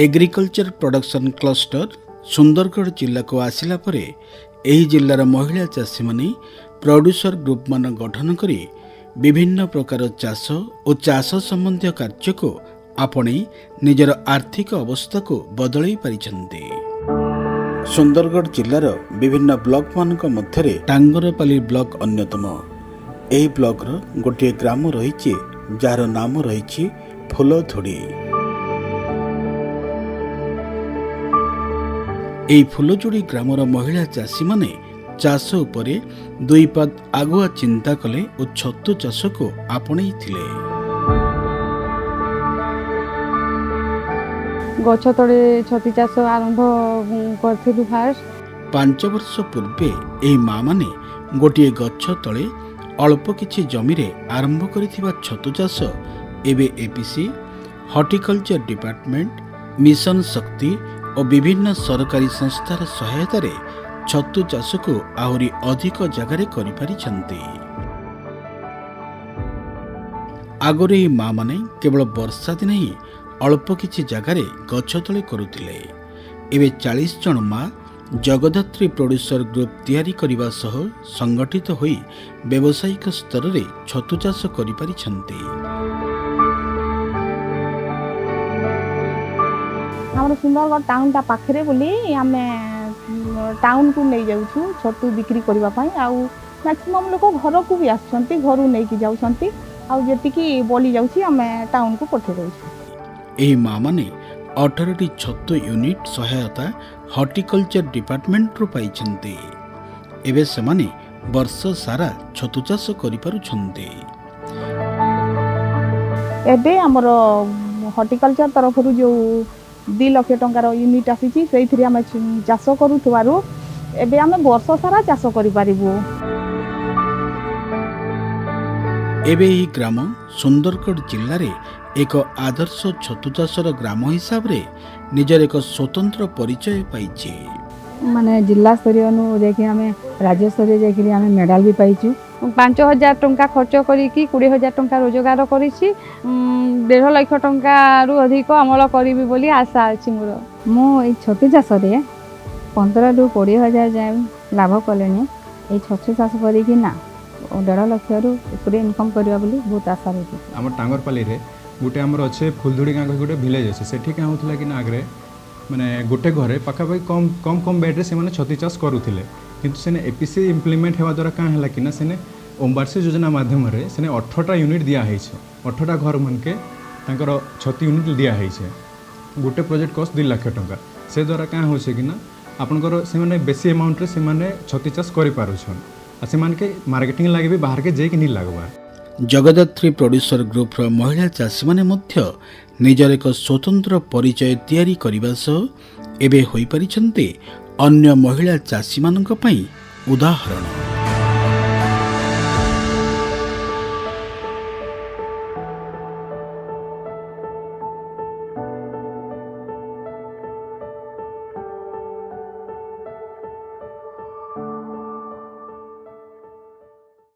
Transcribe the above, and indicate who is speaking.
Speaker 1: Agriculture production cluster Sundargarh जिला को आसिला परे एही जिल्लार महिला चाषी माने प्रोड्यूसर ग्रुप मान गठन करी विभिन्न प्रकार चाष और चाष संबंधी कार्य को आपणे निजर आर्थिक अवस्था को बदलाई पारिछन्ते। सुंदरगढ़ जिल्लार विभिन्न ब्लॉक मानक मध्यरे टांगरपाली ब्लॉक अन्यतम। एही ब्लॉक रो गोटे ग्राम रहिछि जार नाम रहिछि फुलधुड़ी। एही फुलजोड़ी ग्रामर महिला चाषी माने चाष उपरे दुई पाद आगुआ चिंता कले और छतु चाष को आपणई थिले।
Speaker 2: गछ तले छतु चाष आरंभ करथिलु फास्ट
Speaker 1: 5 वर्ष पूर्वे एही माँ माने गोटे गछ तले अल्प किछि जमी रे आरंभ करिथिबा छतु चाष एबे एपीसी हॉर्टिकल्चर डिपार्टमेंट मिशन शक्ति और विभिन्न सरकारी संस्थार सहायतार छतु चाष को आहुरी अधिक जगार करिपारिछन्ति। आगरे एही माँ माने केवल वर्षा दिन ही अल्प किछि जगार गछ तले करुथिले। एबे 40 जन माँ जगदात्री प्रोड्यूसर ग्रुप तैयारी करिबा सह संगठित होई व्यावसायिक स्तर रे छतु चाष करिपारिछन्ति।
Speaker 2: हमर सुंदरगढ़ टाउन ता पाखरे बोली आमे टाउन को नहीं जाउछु छतु बिक्री करबा पई आउ मैक्सिमम लोक घर को भी आछंती घरु नै कि जाउछंती आउ जेति कि बोली जाउछि आमे टाउन को पठे दउछु।
Speaker 1: एही माँ माने 18टी छतु यूनिट सहायता हॉर्टिकल्चर डिपार्टमेंट रो पाइछन्ति। एबे सेमाने वर्ष सारा छतु चाष करिपारुछन्ति।
Speaker 2: एबे हमर हॉर्टिकल्चर तरफरु जो 2 लाख टंकार यूनिट आसी से आम चाष करूँ एबे आम वर्ष सारा चाष करि पारिबु।
Speaker 1: एबे ही ग्राम सुंदरगढ़ जिल्ला रे एक आदर्श छतु चाषर ग्राम हिसाब रे निजर एक स्वतंत्र परिचय पाइछि।
Speaker 3: माने जिला स्तरीय नु देखि आमे राज्य स्तरीय देखि आमे मेडल भी पाइछु।
Speaker 2: 5,000 टंका खर्च करिकी 20,000 टंका रोजगार करिछि। 1.5 लाख टंका रु अधिक अमल करिबि बोली आशा अछि मोर।
Speaker 3: मो ए छतु चाष रे 15 रु 20,000 जाय लाभ कलेनी। ए छतु चाष करिकी ना 1.5 लाख रु ऊपर इनकम करिया बोली बहुत आशा रही।
Speaker 4: हमर टांगरपाली रे गुटे हमर अच्छे फुलधुड़ी गाँ गोटे विलेज अच्छे सेठी क्या होता कि आगे माने गोटे घरे पाखापाखि कम कम बेड्रे से छतु चाष करुले किंतु सेने एपीसी इम्प्लीमेंट होगा द्वारा क्या है कि सेने ओमवार्षिक योजना माध्यम से 18टा यूनिट दिखाई 18टा घर मानके छतु यूनिट दिखाई गोटे प्रोजेक्ट कस्ट 2 लाख टंका से द्वारा क्या हो आपंकर से बेसी अमाउंट से छतु चाष कर मार्केटिंग लगे भी बाहर के जाइए नहीं लगवा।
Speaker 1: जगदात्री प्रोड्यूसर ग्रुप रो महिला चाषी माने मध्य निजर एक स्वतंत्र परिचय तैयारी करिबा सह एबे होई परिछन्ते अन्य महिला चाषी मानक पई उदाहरण।